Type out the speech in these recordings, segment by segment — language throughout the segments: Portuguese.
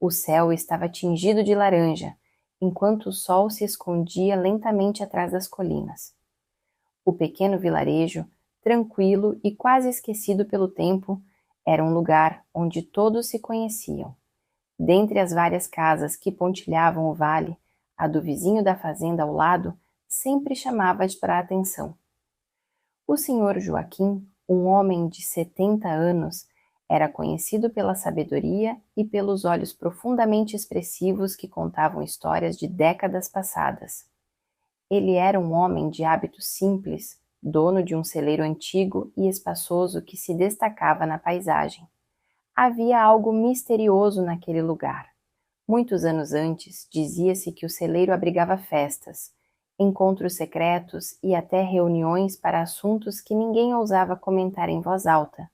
O céu estava tingido de laranja, enquanto o sol se escondia lentamente atrás das colinas. O pequeno vilarejo, tranquilo e quase esquecido pelo tempo, era um lugar onde todos se conheciam. Dentre as várias casas que pontilhavam o vale, a do vizinho da fazenda ao lado sempre chamava para a atenção. O senhor Joaquim, um homem de 70 anos, era conhecido pela sabedoria e pelos olhos profundamente expressivos que contavam histórias de décadas passadas. Ele era um homem de hábitos simples, dono de um celeiro antigo e espaçoso que se destacava na paisagem. Havia algo misterioso naquele lugar. Muitos anos antes, dizia-se que o celeiro abrigava festas, encontros secretos e até reuniões para assuntos que ninguém ousava comentar em voz alta.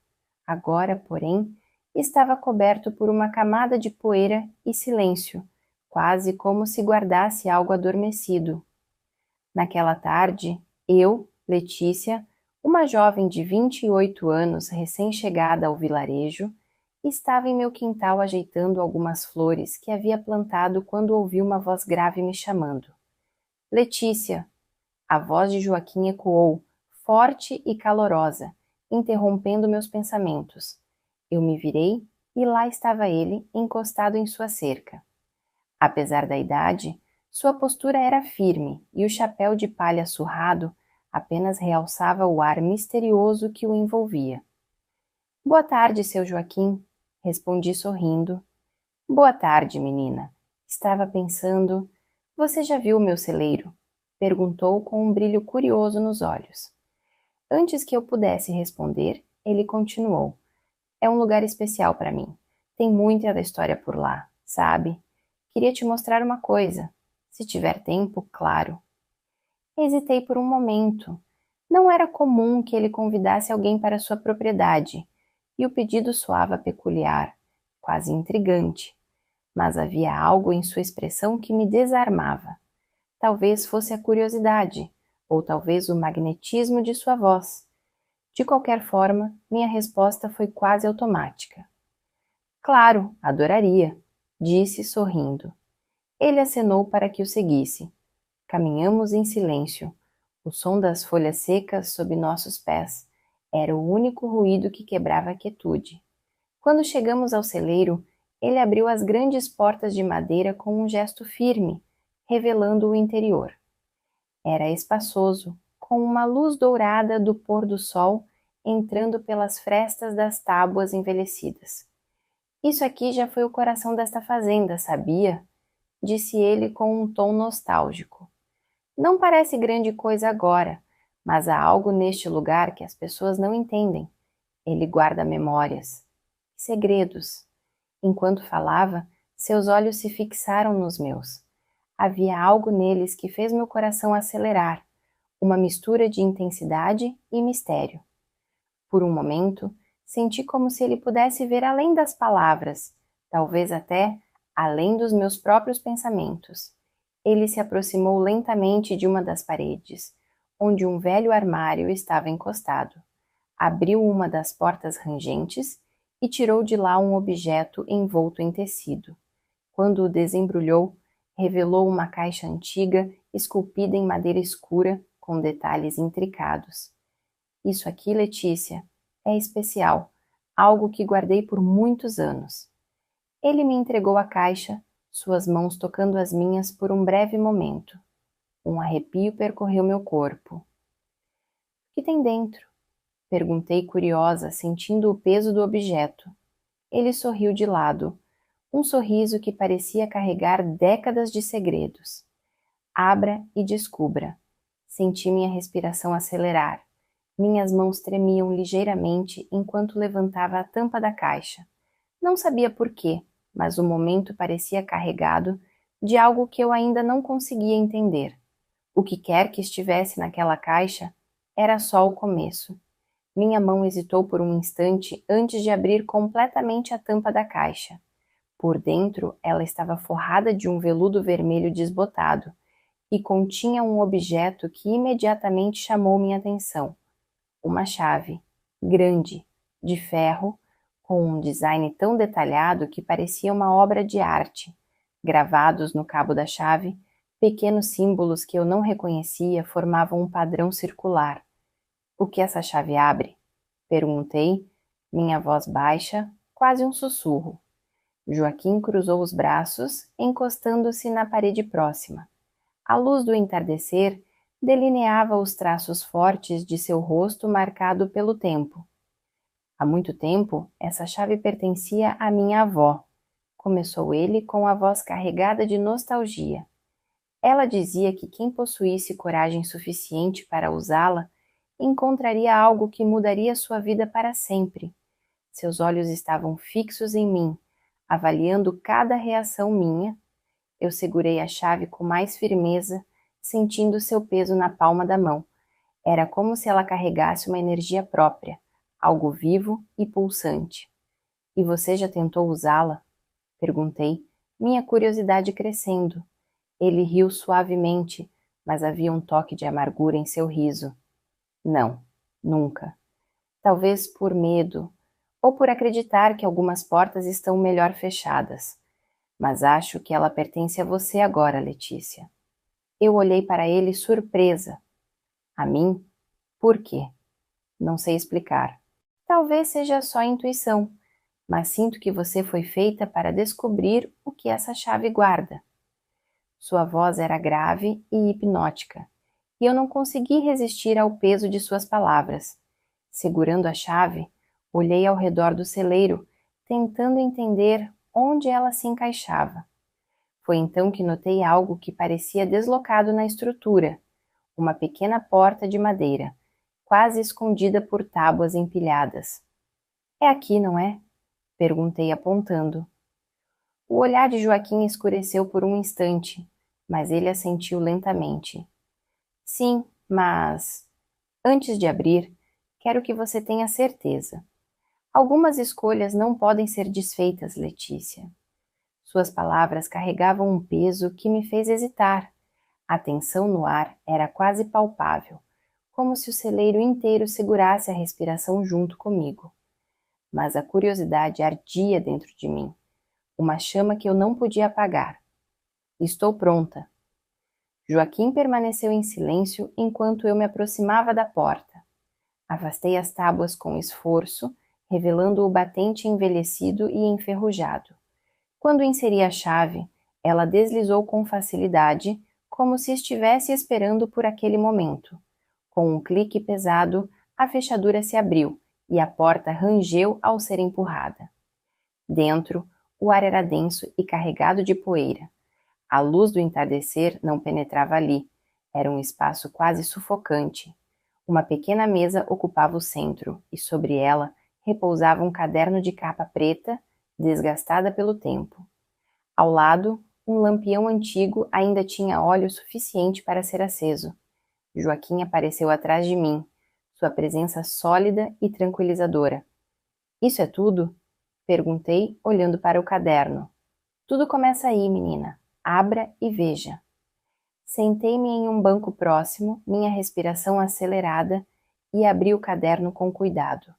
Agora, porém, estava coberto por uma camada de poeira e silêncio, quase como se guardasse algo adormecido. Naquela tarde, eu, Letícia, uma jovem de 28 anos recém-chegada ao vilarejo, estava em meu quintal ajeitando algumas flores que havia plantado quando ouvi uma voz grave me chamando. Letícia! A voz de Joaquim ecoou, forte e calorosa, interrompendo meus pensamentos. Eu me virei e lá estava ele, encostado em sua cerca. Apesar da idade, sua postura era firme e o chapéu de palha surrado apenas realçava o ar misterioso que o envolvia. Boa tarde, seu Joaquim, respondi sorrindo. Boa tarde, menina. Estava pensando. Você já viu o meu celeiro? Perguntou com um brilho curioso nos olhos. Antes que eu pudesse responder, ele continuou. É um lugar especial para mim. Tem muita da história por lá, sabe? Queria te mostrar uma coisa. Se tiver tempo, claro. Hesitei por um momento. Não era comum que ele convidasse alguém para sua propriedade, e o pedido soava peculiar, quase intrigante. Mas havia algo em sua expressão que me desarmava. Talvez fosse a curiosidade, ou talvez o magnetismo de sua voz. De qualquer forma, minha resposta foi quase automática. Claro, adoraria, disse sorrindo. Ele acenou para que o seguisse. Caminhamos em silêncio. O som das folhas secas sob nossos pés era o único ruído que quebrava a quietude. Quando chegamos ao celeiro, ele abriu as grandes portas de madeira com um gesto firme, revelando o interior. Era espaçoso, com uma luz dourada do pôr do sol entrando pelas frestas das tábuas envelhecidas. Isso aqui já foi o coração desta fazenda, sabia? Disse ele com um tom nostálgico. Não parece grande coisa agora, mas há algo neste lugar que as pessoas não entendem. Ele guarda memórias, segredos. Enquanto falava, seus olhos se fixaram nos meus. Havia algo neles que fez meu coração acelerar, uma mistura de intensidade e mistério. Por um momento, senti como se ele pudesse ver além das palavras, talvez até além dos meus próprios pensamentos. Ele se aproximou lentamente de uma das paredes, onde um velho armário estava encostado. Abriu uma das portas rangentes e tirou de lá um objeto envolto em tecido. Quando o desembrulhou, revelou uma caixa antiga, esculpida em madeira escura, com detalhes intricados. Isso aqui, Letícia, é especial, algo que guardei por muitos anos. Ele me entregou a caixa, suas mãos tocando as minhas por um breve momento. Um arrepio percorreu meu corpo. O que tem dentro? Perguntei curiosa, sentindo o peso do objeto. Ele sorriu de lado, um sorriso que parecia carregar décadas de segredos. Abra e descubra. Senti minha respiração acelerar. Minhas mãos tremiam ligeiramente enquanto levantava a tampa da caixa. Não sabia por quê, mas o momento parecia carregado de algo que eu ainda não conseguia entender. O que quer que estivesse naquela caixa era só o começo. Minha mão hesitou por um instante antes de abrir completamente a tampa da caixa. Por dentro, ela estava forrada de um veludo vermelho desbotado e continha um objeto que imediatamente chamou minha atenção. Uma chave, grande, de ferro, com um design tão detalhado que parecia uma obra de arte. Gravados no cabo da chave, pequenos símbolos que eu não reconhecia formavam um padrão circular. O que essa chave abre? Perguntei, minha voz baixa, quase um sussurro. Joaquim cruzou os braços, encostando-se na parede próxima. A luz do entardecer delineava os traços fortes de seu rosto marcado pelo tempo. Há muito tempo, essa chave pertencia à minha avó. Começou ele com a voz carregada de nostalgia. Ela dizia que quem possuísse coragem suficiente para usá-la encontraria algo que mudaria sua vida para sempre. Seus olhos estavam fixos em mim, avaliando cada reação minha. Eu segurei a chave com mais firmeza, sentindo seu peso na palma da mão. Era como se ela carregasse uma energia própria, algo vivo e pulsante. E você já tentou usá-la? Perguntei, minha curiosidade crescendo. Ele riu suavemente, mas havia um toque de amargura em seu riso. Não, nunca. Talvez por medo, ou por acreditar que algumas portas estão melhor fechadas. Mas acho que ela pertence a você agora, Letícia. Eu olhei para ele surpresa. A mim? Por quê? Não sei explicar. Talvez seja só intuição, mas sinto que você foi feita para descobrir o que essa chave guarda. Sua voz era grave e hipnótica, e eu não consegui resistir ao peso de suas palavras. Segurando a chave, olhei ao redor do celeiro, tentando entender onde ela se encaixava. Foi então que notei algo que parecia deslocado na estrutura, uma pequena porta de madeira, quase escondida por tábuas empilhadas. É aqui, não é? Perguntei apontando. O olhar de Joaquim escureceu por um instante, mas ele assentiu lentamente. Sim, mas... Antes de abrir, quero que você tenha certeza. Algumas escolhas não podem ser desfeitas, Letícia. Suas palavras carregavam um peso que me fez hesitar. A tensão no ar era quase palpável, como se o celeiro inteiro segurasse a respiração junto comigo. Mas a curiosidade ardia dentro de mim, uma chama que eu não podia apagar. Estou pronta. Joaquim permaneceu em silêncio enquanto eu me aproximava da porta. Afastei as tábuas com esforço, revelando o batente envelhecido e enferrujado. Quando inseri a chave, ela deslizou com facilidade, como se estivesse esperando por aquele momento. Com um clique pesado, a fechadura se abriu e a porta rangeu ao ser empurrada. Dentro, o ar era denso e carregado de poeira. A luz do entardecer não penetrava ali. Era um espaço quase sufocante. Uma pequena mesa ocupava o centro e sobre ela repousava um caderno de capa preta, desgastada pelo tempo. Ao lado, um lampião antigo ainda tinha óleo suficiente para ser aceso. Joaquim apareceu atrás de mim, sua presença sólida e tranquilizadora. Isso é tudo? Perguntei, olhando para o caderno. Tudo começa aí, menina. Abra e veja. Sentei-me em um banco próximo, minha respiração acelerada, e abri o caderno com cuidado.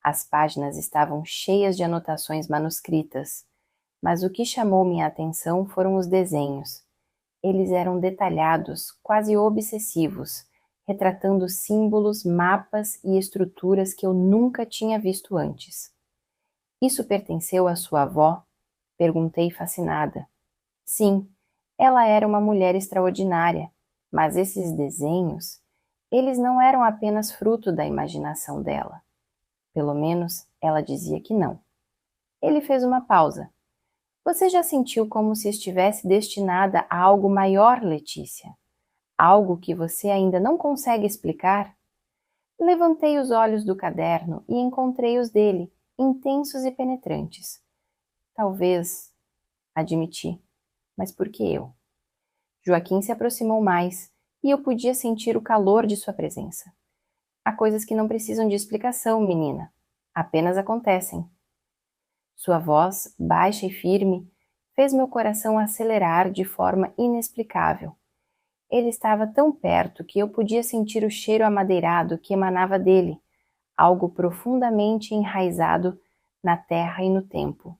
As páginas estavam cheias de anotações manuscritas, mas o que chamou minha atenção foram os desenhos. Eles eram detalhados, quase obsessivos, retratando símbolos, mapas e estruturas que eu nunca tinha visto antes. Isso pertenceu à sua avó? Perguntei fascinada. Sim, ela era uma mulher extraordinária, mas esses desenhos, eles não eram apenas fruto da imaginação dela. Pelo menos, ela dizia que não. Ele fez uma pausa. Você já sentiu como se estivesse destinada a algo maior, Letícia? Algo que você ainda não consegue explicar? Levantei os olhos do caderno e encontrei os dele, intensos e penetrantes. Talvez, admiti, mas por que eu? Joaquim se aproximou mais e eu podia sentir o calor de sua presença. Há coisas que não precisam de explicação, menina. Apenas acontecem. Sua voz, baixa e firme, fez meu coração acelerar de forma inexplicável. Ele estava tão perto que eu podia sentir o cheiro amadeirado que emanava dele, algo profundamente enraizado na terra e no tempo.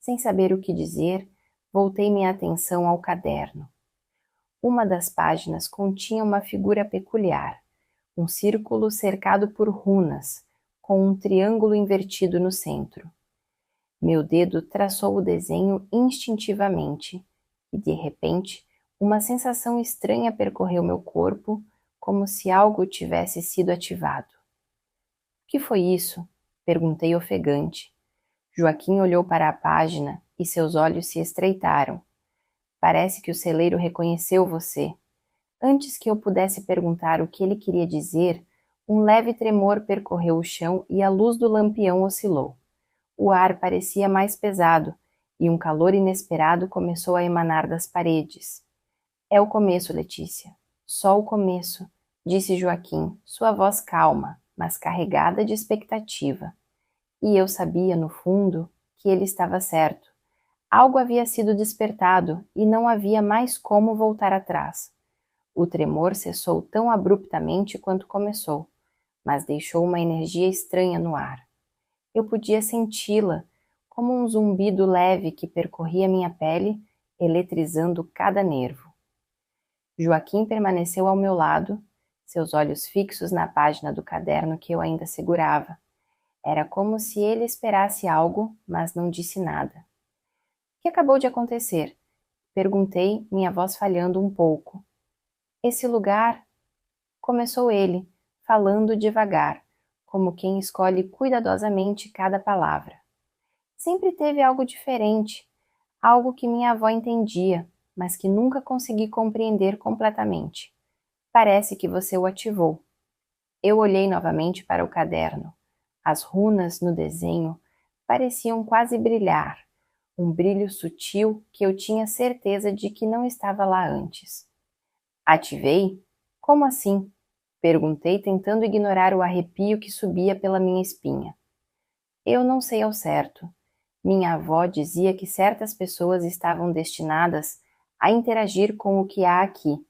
Sem saber o que dizer, voltei minha atenção ao caderno. Uma das páginas continha uma figura peculiar, um círculo cercado por runas, com um triângulo invertido no centro. Meu dedo traçou o desenho instintivamente e, de repente, uma sensação estranha percorreu meu corpo, como se algo tivesse sido ativado. O que foi isso? Perguntei ofegante. Joaquim olhou para a página e seus olhos se estreitaram. Parece que o celeiro reconheceu você. Antes que eu pudesse perguntar o que ele queria dizer, um leve tremor percorreu o chão e a luz do lampião oscilou. O ar parecia mais pesado e um calor inesperado começou a emanar das paredes. É o começo, Letícia. Só o começo, disse Joaquim, sua voz calma, mas carregada de expectativa. E eu sabia, no fundo, que ele estava certo. Algo havia sido despertado e não havia mais como voltar atrás. O tremor cessou tão abruptamente quanto começou, mas deixou uma energia estranha no ar. Eu podia senti-la, como um zumbido leve que percorria minha pele, eletrizando cada nervo. Joaquim permaneceu ao meu lado, seus olhos fixos na página do caderno que eu ainda segurava. Era como se ele esperasse algo, mas não disse nada. O que acabou de acontecer? Perguntei, minha voz falhando um pouco. Esse lugar... Começou ele, falando devagar, como quem escolhe cuidadosamente cada palavra. Sempre teve algo diferente, algo que minha avó entendia, mas que nunca consegui compreender completamente. Parece que você o ativou. Eu olhei novamente para o caderno. As runas no desenho pareciam quase brilhar, um brilho sutil que eu tinha certeza de que não estava lá antes. Ativei? Como assim? Perguntei, tentando ignorar o arrepio que subia pela minha espinha. Eu não sei ao certo. Minha avó dizia que certas pessoas estavam destinadas a interagir com o que há aqui,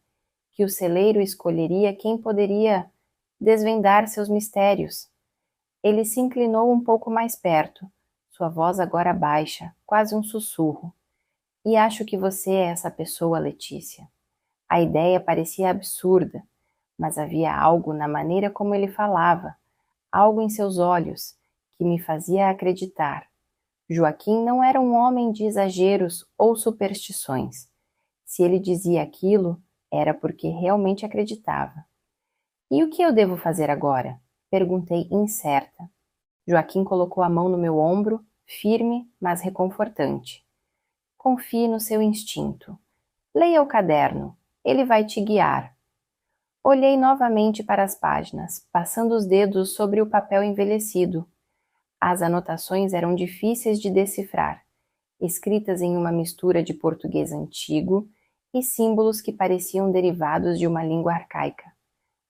que o celeiro escolheria quem poderia desvendar seus mistérios. Ele se inclinou um pouco mais perto, sua voz agora baixa, quase um sussurro. E acho que você é essa pessoa, Letícia. A ideia parecia absurda, mas havia algo na maneira como ele falava, algo em seus olhos, que me fazia acreditar. Joaquim não era um homem de exageros ou superstições. Se ele dizia aquilo, era porque realmente acreditava. E o que eu devo fazer agora? Perguntei incerta. Joaquim colocou a mão no meu ombro, firme, mas reconfortante. Confie no seu instinto. Leia o caderno. Ele vai te guiar. Olhei novamente para as páginas, passando os dedos sobre o papel envelhecido. As anotações eram difíceis de decifrar, escritas em uma mistura de português antigo e símbolos que pareciam derivados de uma língua arcaica.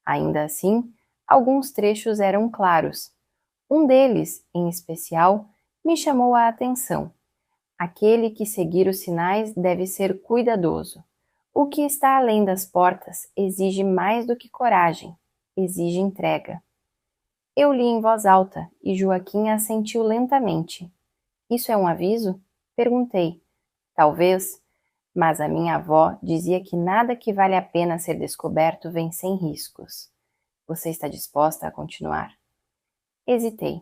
Ainda assim, alguns trechos eram claros. Um deles, em especial, me chamou a atenção. Aquele que seguir os sinais deve ser cuidadoso. O que está além das portas exige mais do que coragem, exige entrega. Eu li em voz alta e Joaquim assentiu lentamente. Isso é um aviso? Perguntei. Talvez, mas a minha avó dizia que nada que vale a pena ser descoberto vem sem riscos. Você está disposta a continuar? Hesitei.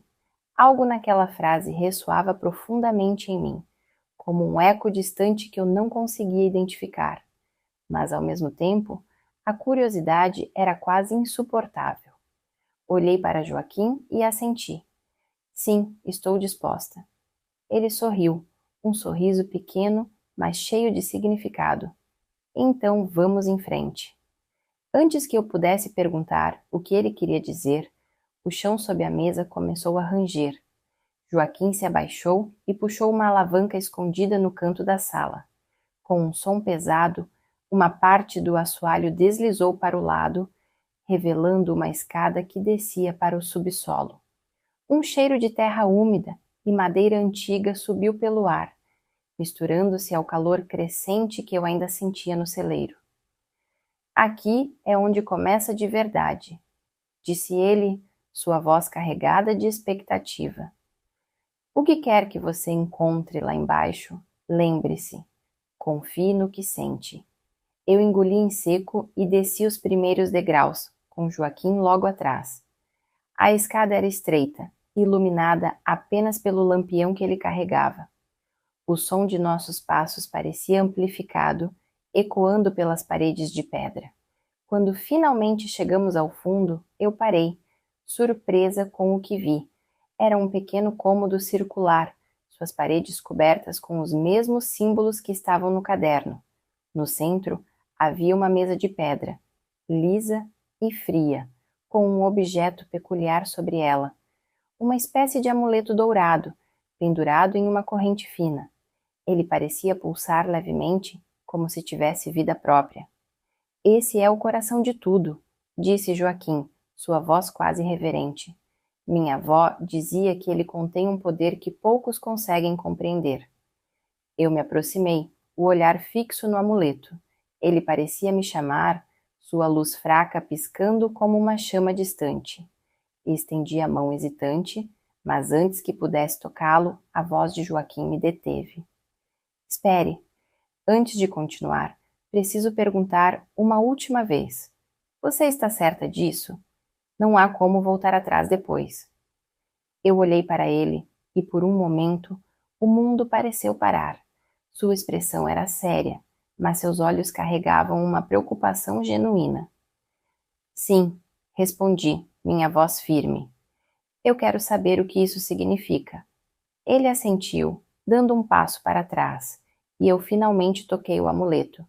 Algo naquela frase ressoava profundamente em mim, como um eco distante que eu não conseguia identificar. Mas, ao mesmo tempo, a curiosidade era quase insuportável. Olhei para Joaquim e assenti. Sim, estou disposta. Ele sorriu, um sorriso pequeno, mas cheio de significado. Então, vamos em frente. Antes que eu pudesse perguntar o que ele queria dizer, o chão sob a mesa começou a ranger. Joaquim se abaixou e puxou uma alavanca escondida no canto da sala. Com um som pesado, uma parte do assoalho deslizou para o lado, revelando uma escada que descia para o subsolo. Um cheiro de terra úmida e madeira antiga subiu pelo ar, misturando-se ao calor crescente que eu ainda sentia no celeiro. Aqui é onde começa de verdade, disse ele, sua voz carregada de expectativa. O que quer que você encontre lá embaixo, lembre-se, confie no que sente. Eu engoli em seco e desci os primeiros degraus, com Joaquim logo atrás. A escada era estreita, iluminada apenas pelo lampião que ele carregava. O som de nossos passos parecia amplificado, ecoando pelas paredes de pedra. Quando finalmente chegamos ao fundo, eu parei, surpresa com o que vi. Era um pequeno cômodo circular, suas paredes cobertas com os mesmos símbolos que estavam no caderno. No centro, havia uma mesa de pedra, lisa e fria, com um objeto peculiar sobre ela, uma espécie de amuleto dourado, pendurado em uma corrente fina. Ele parecia pulsar levemente, como se tivesse vida própria. Esse é o coração de tudo, disse Joaquim, sua voz quase reverente. Minha avó dizia que ele contém um poder que poucos conseguem compreender. Eu me aproximei, o olhar fixo no amuleto. Ele parecia me chamar, sua luz fraca piscando como uma chama distante. Estendi a mão hesitante, mas antes que pudesse tocá-lo, a voz de Joaquim me deteve. Espere, antes de continuar, preciso perguntar uma última vez. Você está certa disso? Não há como voltar atrás depois. Eu olhei para ele e, por um momento, o mundo pareceu parar. Sua expressão era séria, mas seus olhos carregavam uma preocupação genuína. Sim, respondi, minha voz firme. Eu quero saber o que isso significa. Ele assentiu, dando um passo para trás, e eu finalmente toquei o amuleto.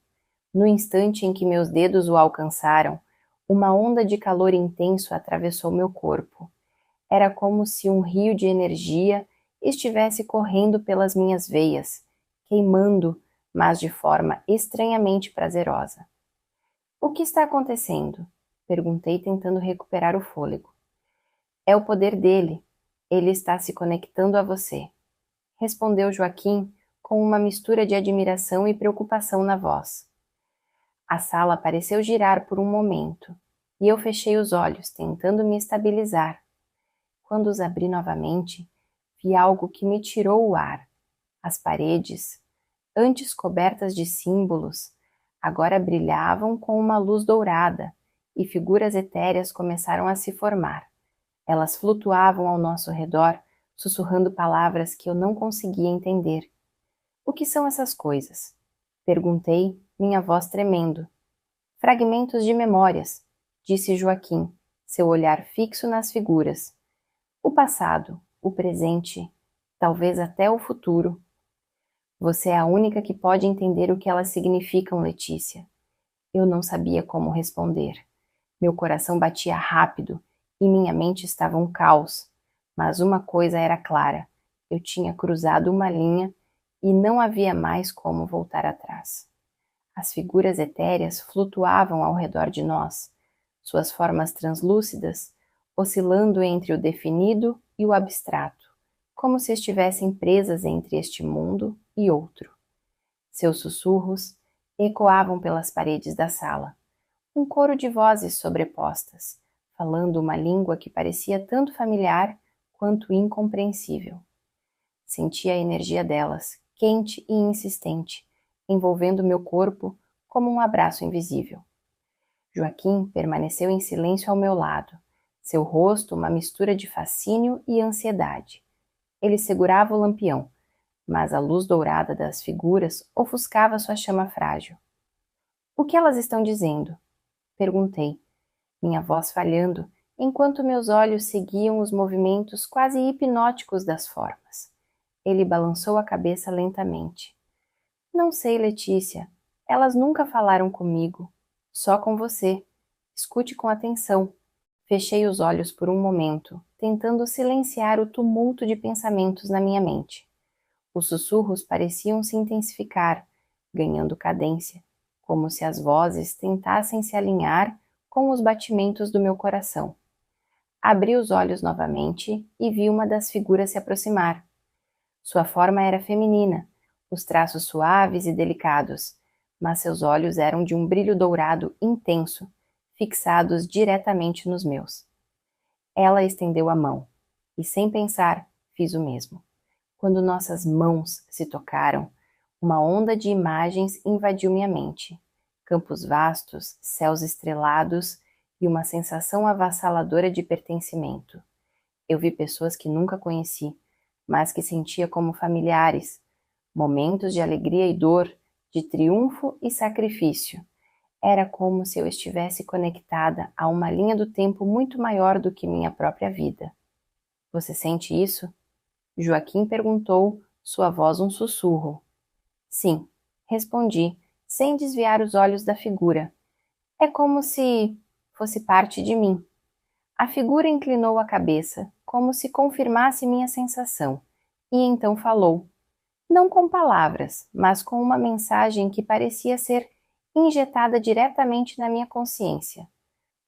No instante em que meus dedos o alcançaram, uma onda de calor intenso atravessou meu corpo. Era como se um rio de energia estivesse correndo pelas minhas veias, queimando, mas de forma estranhamente prazerosa. O que está acontecendo? Perguntei, tentando recuperar o fôlego. É o poder dele. Ele está se conectando a você. Respondeu Joaquim com uma mistura de admiração e preocupação na voz. A sala pareceu girar por um momento, e eu fechei os olhos, tentando me estabilizar. Quando os abri novamente, vi algo que me tirou o ar. As paredes, antes cobertas de símbolos, agora brilhavam com uma luz dourada, e figuras etéreas começaram a se formar. Elas flutuavam ao nosso redor, sussurrando palavras que eu não conseguia entender. O que são essas coisas? Perguntei, minha voz tremendo. Fragmentos de memórias, disse Joaquim, seu olhar fixo nas figuras. O passado, o presente, talvez até o futuro. Você é a única que pode entender o que elas significam, Letícia. Eu não sabia como responder. Meu coração batia rápido e minha mente estava um caos. Mas uma coisa era clara: eu tinha cruzado uma linha e não havia mais como voltar atrás. As figuras etéreas flutuavam ao redor de nós, suas formas translúcidas oscilando entre o definido e o abstrato, como se estivessem presas entre este mundo e outro. Seus sussurros ecoavam pelas paredes da sala, um coro de vozes sobrepostas, falando uma língua que parecia tanto familiar quanto incompreensível. Sentia a energia delas, quente e insistente, envolvendo meu corpo como um abraço invisível. Joaquim permaneceu em silêncio ao meu lado, seu rosto uma mistura de fascínio e ansiedade. Ele segurava o lampião, mas a luz dourada das figuras ofuscava sua chama frágil. O que elas estão dizendo? Perguntei, minha voz falhando, enquanto meus olhos seguiam os movimentos quase hipnóticos das formas. Ele balançou a cabeça lentamente. Não sei, Letícia. Elas nunca falaram comigo. Só com você. Escute com atenção. Fechei os olhos por um momento, tentando silenciar o tumulto de pensamentos na minha mente. Os sussurros pareciam se intensificar, ganhando cadência, como se as vozes tentassem se alinhar com os batimentos do meu coração. Abri os olhos novamente e vi uma das figuras se aproximar. Sua forma era feminina, os traços suaves e delicados, mas seus olhos eram de um brilho dourado intenso, fixados diretamente nos meus. Ela estendeu a mão, e sem pensar, fiz o mesmo. Quando nossas mãos se tocaram, uma onda de imagens invadiu minha mente. Campos vastos, céus estrelados e uma sensação avassaladora de pertencimento. Eu vi pessoas que nunca conheci, mas que sentia como familiares, momentos de alegria e dor, de triunfo e sacrifício. Era como se eu estivesse conectada a uma linha do tempo muito maior do que minha própria vida. Você sente isso? Joaquim perguntou, sua voz um sussurro. Sim, respondi, sem desviar os olhos da figura. É como se fosse parte de mim. A figura inclinou a cabeça, como se confirmasse minha sensação, e então falou, não com palavras, mas com uma mensagem que parecia ser injetada diretamente na minha consciência.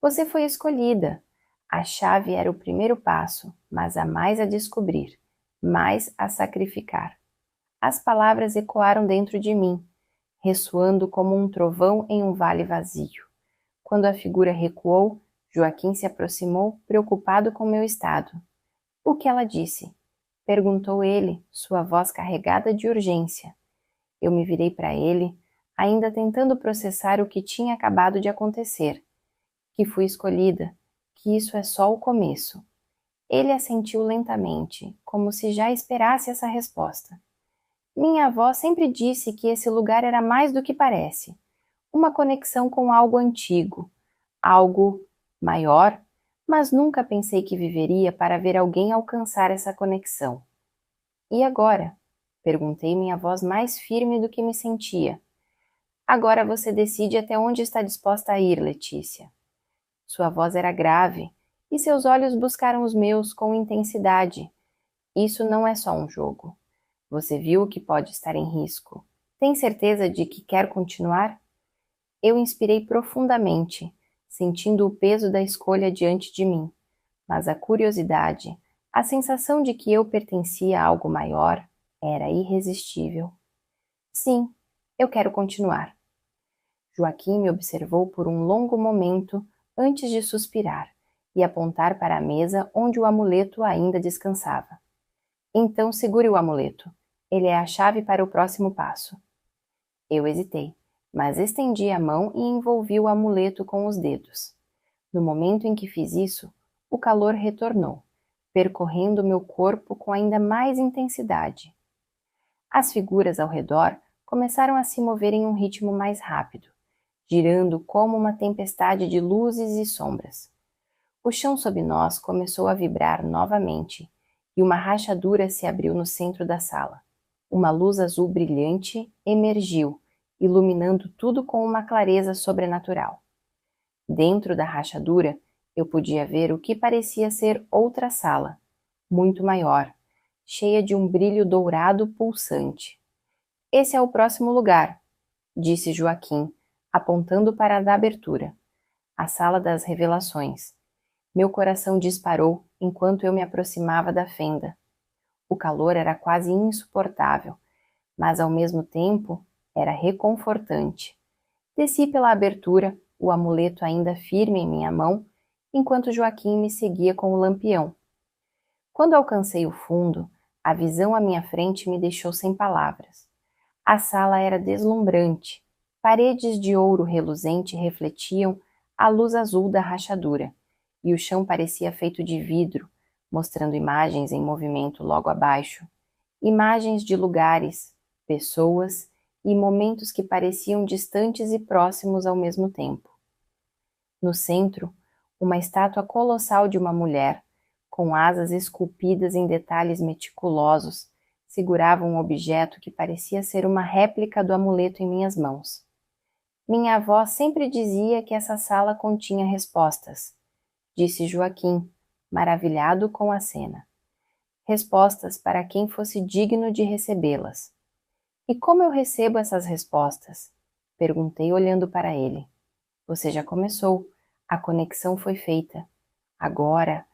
Você foi escolhida. A chave era o primeiro passo, mas há mais a descobrir, mais a sacrificar. As palavras ecoaram dentro de mim, ressoando como um trovão em um vale vazio. Quando a figura recuou, Joaquim se aproximou, preocupado com meu estado. O que ela disse? Perguntou ele, sua voz carregada de urgência. Eu me virei para ele, ainda tentando processar o que tinha acabado de acontecer. Que fui escolhida, que isso é só o começo. Ele assentiu lentamente, como se já esperasse essa resposta. Minha avó sempre disse que esse lugar era mais do que parece. Uma conexão com algo antigo, algo maior, mas nunca pensei que viveria para ver alguém alcançar essa conexão. E agora? Perguntei minha voz mais firme do que me sentia. Agora você decide até onde está disposta a ir, Letícia. Sua voz era grave, e seus olhos buscaram os meus com intensidade. Isso não é só um jogo. Você viu o que pode estar em risco. Tem certeza de que quer continuar? Eu inspirei profundamente, sentindo o peso da escolha diante de mim, mas a curiosidade, a sensação de que eu pertencia a algo maior, era irresistível. Sim, eu quero continuar. Joaquim me observou por um longo momento antes de suspirar e apontar para a mesa onde o amuleto ainda descansava. Então segure o amuleto. Ele é a chave para o próximo passo. Eu hesitei, mas estendi a mão e envolvi o amuleto com os dedos. No momento em que fiz isso, o calor retornou, percorrendo meu corpo com ainda mais intensidade. As figuras ao redor começaram a se mover em um ritmo mais rápido, girando como uma tempestade de luzes e sombras. O chão sob nós começou a vibrar novamente, e uma rachadura se abriu no centro da sala. Uma luz azul brilhante emergiu, iluminando tudo com uma clareza sobrenatural. Dentro da rachadura, eu podia ver o que parecia ser outra sala, muito maior, cheia de um brilho dourado pulsante. Esse é o próximo lugar, disse Joaquim, apontando para a da abertura, a sala das revelações. Meu coração disparou enquanto eu me aproximava da fenda. O calor era quase insuportável, mas ao mesmo tempo era reconfortante. Desci pela abertura, o amuleto ainda firme em minha mão, enquanto Joaquim me seguia com o lampião. Quando alcancei o fundo, a visão à minha frente me deixou sem palavras. A sala era deslumbrante. Paredes de ouro reluzente refletiam a luz azul da rachadura, e o chão parecia feito de vidro, mostrando imagens em movimento logo abaixo. Imagens de lugares, pessoas e momentos que pareciam distantes e próximos ao mesmo tempo. No centro, uma estátua colossal de uma mulher, com asas esculpidas em detalhes meticulosos, segurava um objeto que parecia ser uma réplica do amuleto em minhas mãos. Minha avó sempre dizia que essa sala continha respostas, disse Joaquim, maravilhado com a cena. Respostas para quem fosse digno de recebê-las. E como eu recebo essas respostas? Perguntei olhando para ele. Você já começou. A conexão foi feita. Agora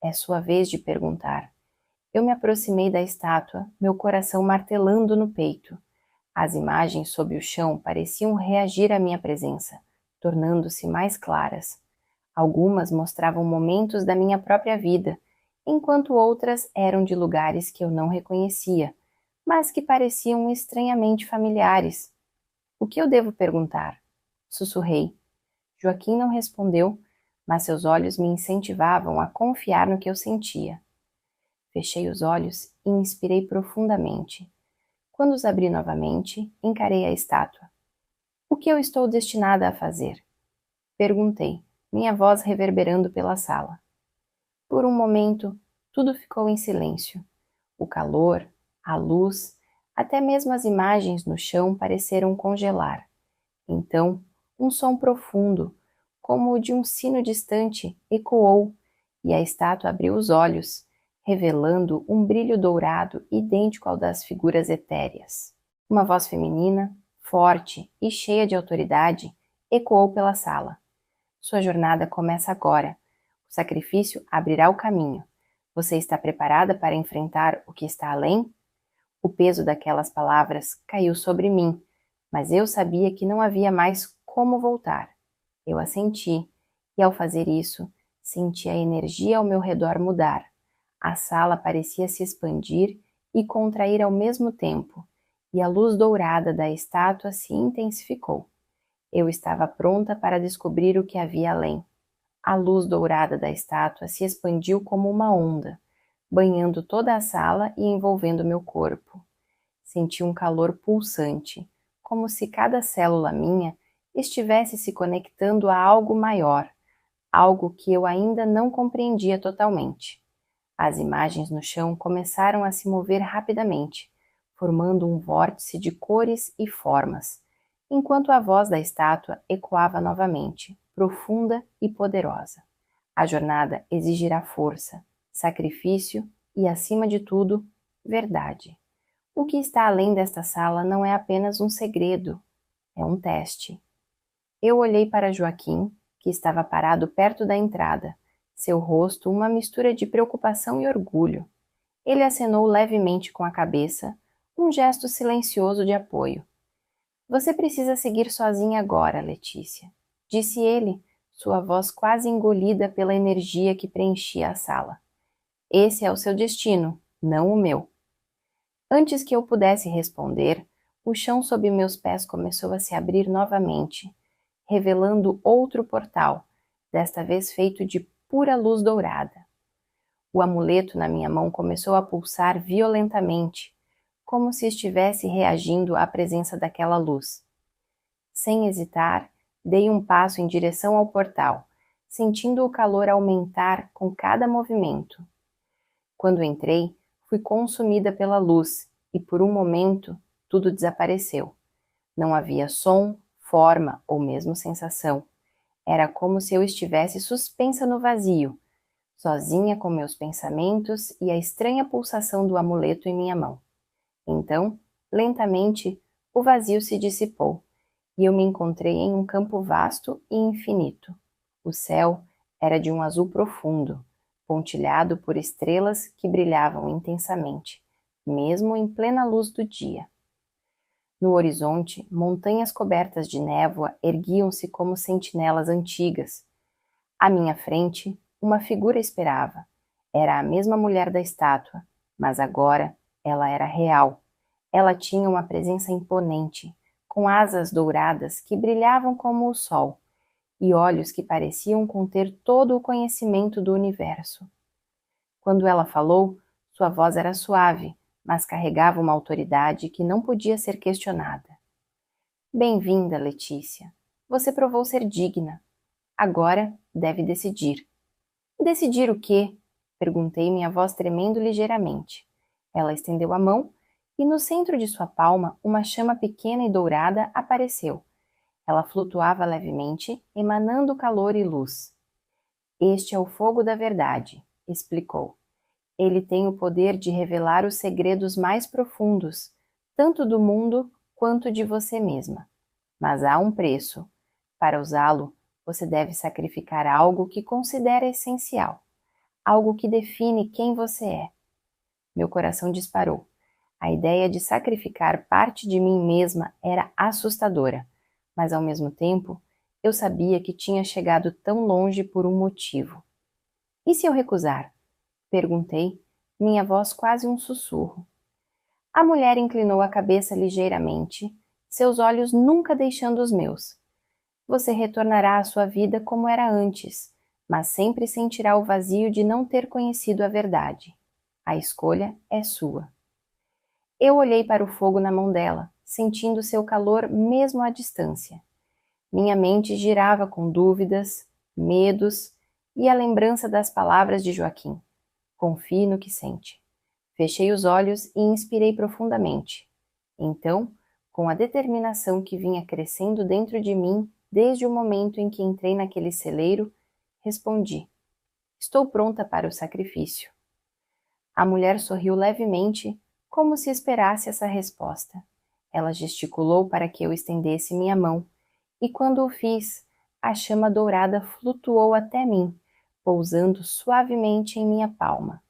é sua vez de perguntar. Eu me aproximei da estátua, meu coração martelando no peito. As imagens sob o chão pareciam reagir à minha presença, tornando-se mais claras. Algumas mostravam momentos da minha própria vida, enquanto outras eram de lugares que eu não reconhecia, mas que pareciam estranhamente familiares. O que eu devo perguntar? Sussurrei. Joaquim não respondeu, mas seus olhos me incentivavam a confiar no que eu sentia. Fechei os olhos e inspirei profundamente. Quando os abri novamente, encarei a estátua. O que eu estou destinada a fazer? Perguntei, minha voz reverberando pela sala. Por um momento, tudo ficou em silêncio. O calor, a luz, até mesmo as imagens no chão pareceram congelar. Então, um som profundo, como o de um sino distante, ecoou, e a estátua abriu os olhos, revelando um brilho dourado idêntico ao das figuras etéreas. Uma voz feminina, forte e cheia de autoridade, ecoou pela sala. Sua jornada começa agora. O sacrifício abrirá o caminho. Você está preparada para enfrentar o que está além? O peso daquelas palavras caiu sobre mim, mas eu sabia que não havia mais como voltar. Eu assenti, e ao fazer isso, senti a energia ao meu redor mudar. A sala parecia se expandir e contrair ao mesmo tempo, e a luz dourada da estátua se intensificou. Eu estava pronta para descobrir o que havia além. A luz dourada da estátua se expandiu como uma onda, banhando toda a sala e envolvendo meu corpo. Senti um calor pulsante, como se cada célula minha estivesse se conectando a algo maior, algo que eu ainda não compreendia totalmente. As imagens no chão começaram a se mover rapidamente, formando um vórtice de cores e formas, enquanto a voz da estátua ecoava novamente, profunda e poderosa. A jornada exigirá força, sacrifício e, acima de tudo, verdade. O que está além desta sala não é apenas um segredo, é um teste. Eu olhei para Joaquim, que estava parado perto da entrada, seu rosto uma mistura de preocupação e orgulho. Ele acenou levemente com a cabeça, um gesto silencioso de apoio. Você precisa seguir sozinha agora, Letícia, disse ele, sua voz quase engolida pela energia que preenchia a sala. Esse é o seu destino, não o meu. Antes que eu pudesse responder, o chão sob meus pés começou a se abrir novamente, revelando outro portal, desta vez feito de pura luz dourada. O amuleto na minha mão começou a pulsar violentamente, como se estivesse reagindo à presença daquela luz. Sem hesitar, dei um passo em direção ao portal, sentindo o calor aumentar com cada movimento. Quando entrei, fui consumida pela luz e, por um momento, tudo desapareceu. Não havia som, forma ou mesmo sensação. Era como se eu estivesse suspensa no vazio, sozinha com meus pensamentos e a estranha pulsação do amuleto em minha mão. Então, lentamente, o vazio se dissipou e eu me encontrei em um campo vasto e infinito. O céu era de um azul profundo, pontilhado por estrelas que brilhavam intensamente, mesmo em plena luz do dia. No horizonte, montanhas cobertas de névoa erguiam-se como sentinelas antigas. À minha frente, uma figura esperava. Era a mesma mulher da estátua, mas agora ela era real. Ela tinha uma presença imponente, com asas douradas que brilhavam como o sol, e olhos que pareciam conter todo o conhecimento do universo. Quando ela falou, sua voz era suave, mas carregava uma autoridade que não podia ser questionada. Bem-vinda, Letícia. Você provou ser digna. Agora deve decidir. Decidir o quê? Perguntei, minha voz tremendo ligeiramente. Ela estendeu a mão e no centro de sua palma uma chama pequena e dourada apareceu. Ela flutuava levemente, emanando calor e luz. Este é o fogo da verdade, explicou. Ele tem o poder de revelar os segredos mais profundos, tanto do mundo quanto de você mesma. Mas há um preço. Para usá-lo, você deve sacrificar algo que considera essencial, algo que define quem você é. Meu coração disparou. A ideia de sacrificar parte de mim mesma era assustadora, mas ao mesmo tempo, eu sabia que tinha chegado tão longe por um motivo. E se eu recusar? Perguntei, minha voz quase um sussurro. A mulher inclinou a cabeça ligeiramente, seus olhos nunca deixando os meus. Você retornará à sua vida como era antes, mas sempre sentirá o vazio de não ter conhecido a verdade. A escolha é sua. Eu olhei para o fogo na mão dela, sentindo seu calor mesmo à distância. Minha mente girava com dúvidas, medos e a lembrança das palavras de Joaquim. Confie no que sente. Fechei os olhos e inspirei profundamente. Então, com a determinação que vinha crescendo dentro de mim desde o momento em que entrei naquele celeiro, respondi: estou pronta para o sacrifício. A mulher sorriu levemente, como se esperasse essa resposta. Ela gesticulou para que eu estendesse minha mão, e quando o fiz, a chama dourada flutuou até mim, pousando suavemente em minha palma.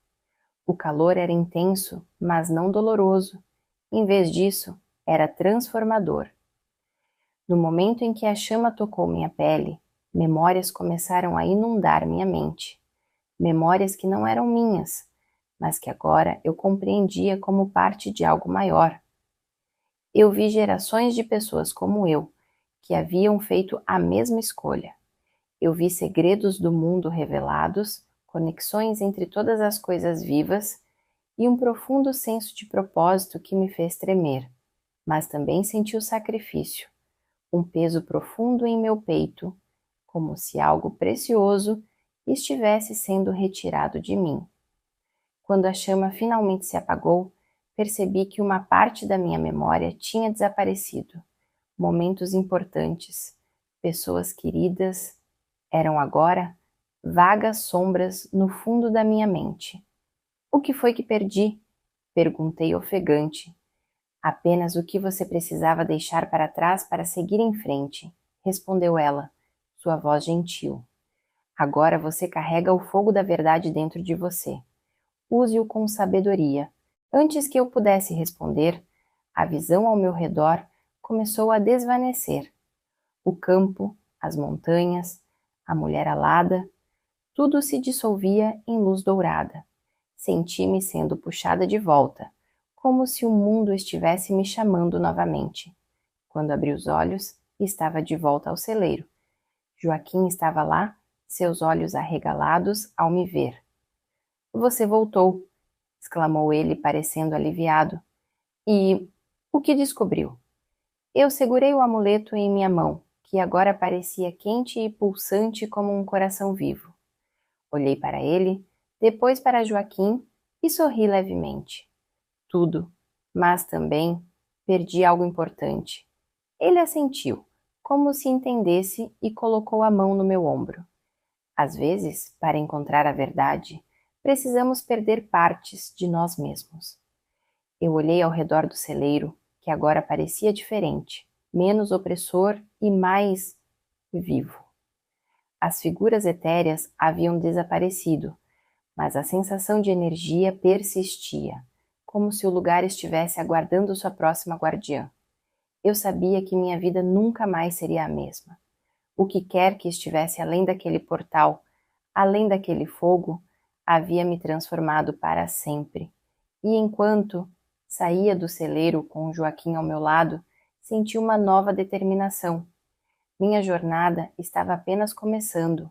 O calor era intenso, mas não doloroso. Em vez disso, era transformador. No momento em que a chama tocou minha pele, memórias começaram a inundar minha mente. Memórias que não eram minhas, mas que agora eu compreendia como parte de algo maior. Eu vi gerações de pessoas como eu, que haviam feito a mesma escolha. Eu vi segredos do mundo revelados, conexões entre todas as coisas vivas e um profundo senso de propósito que me fez tremer, mas também senti o sacrifício, um peso profundo em meu peito, como se algo precioso estivesse sendo retirado de mim. Quando a chama finalmente se apagou, percebi que uma parte da minha memória tinha desaparecido. Momentos importantes, pessoas queridas, eram agora vagas sombras no fundo da minha mente. O que foi que perdi? Perguntei ofegante. Apenas o que você precisava deixar para trás para seguir em frente, respondeu ela, sua voz gentil. Agora você carrega o fogo da verdade dentro de você. Use-o com sabedoria. Antes que eu pudesse responder, a visão ao meu redor começou a desvanecer. O campo, as montanhas, a mulher alada, tudo se dissolvia em luz dourada. Senti-me sendo puxada de volta, como se o mundo estivesse me chamando novamente. Quando abri os olhos, estava de volta ao celeiro. Joaquim estava lá, seus olhos arregalados ao me ver. Você voltou, exclamou ele, parecendo aliviado. E o que descobriu? Eu segurei o amuleto em minha mão, que agora parecia quente e pulsante como um coração vivo. Olhei para ele, depois para Joaquim e sorri levemente. Tudo, mas também perdi algo importante. Ele assentiu, como se entendesse, e colocou a mão no meu ombro. Às vezes, para encontrar a verdade, precisamos perder partes de nós mesmos. Eu olhei ao redor do celeiro, que agora parecia diferente, menos opressor e mais vivo. As figuras etéreas haviam desaparecido, mas a sensação de energia persistia, como se o lugar estivesse aguardando sua próxima guardiã. Eu sabia que minha vida nunca mais seria a mesma. O que quer que estivesse além daquele portal, além daquele fogo, havia me transformado para sempre. E enquanto saía do celeiro com Joaquim ao meu lado, senti uma nova determinação. Minha jornada estava apenas começando,